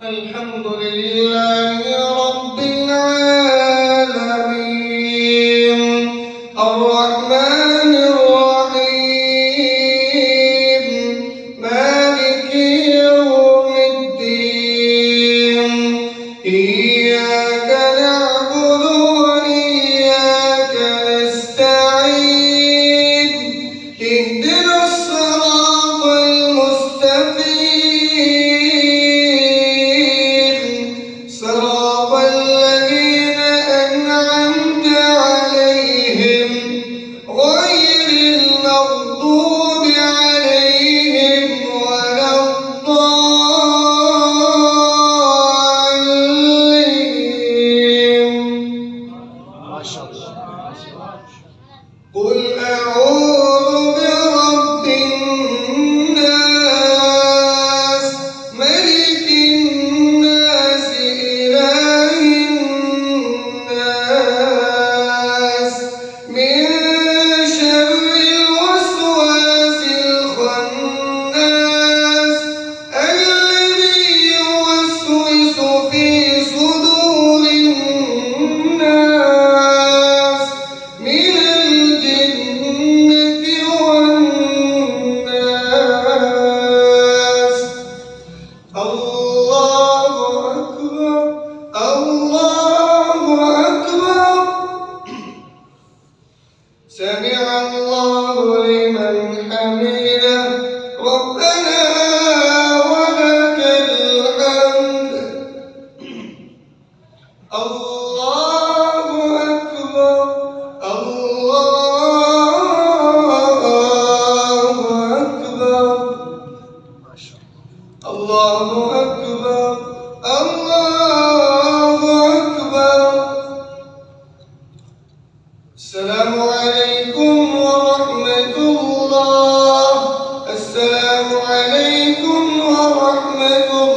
الحمد لله رب العالمين الرحمن الرحيم مالك يوم الدين إياك نعبد وإياك نستعين اهدنا الصراط المستقيم صراط الذين أنعمت عليهم غير المغضوب عليهم ولا الضالين. ما شاء الله. قل أعوذ برب الناس ملك الناس إله الناس من شر الوسواس الخناس الذي يوسوس في صدور الناس من الجنة والناس. الله أكبر الله أكبر. سمع الله لمن حمده ربنا ولك الحمد. الله أكبر الله أكبر. الله أكبر الله أكبر. السلام عليكم ورحمة الله. السلام عليكم ورحمة الله.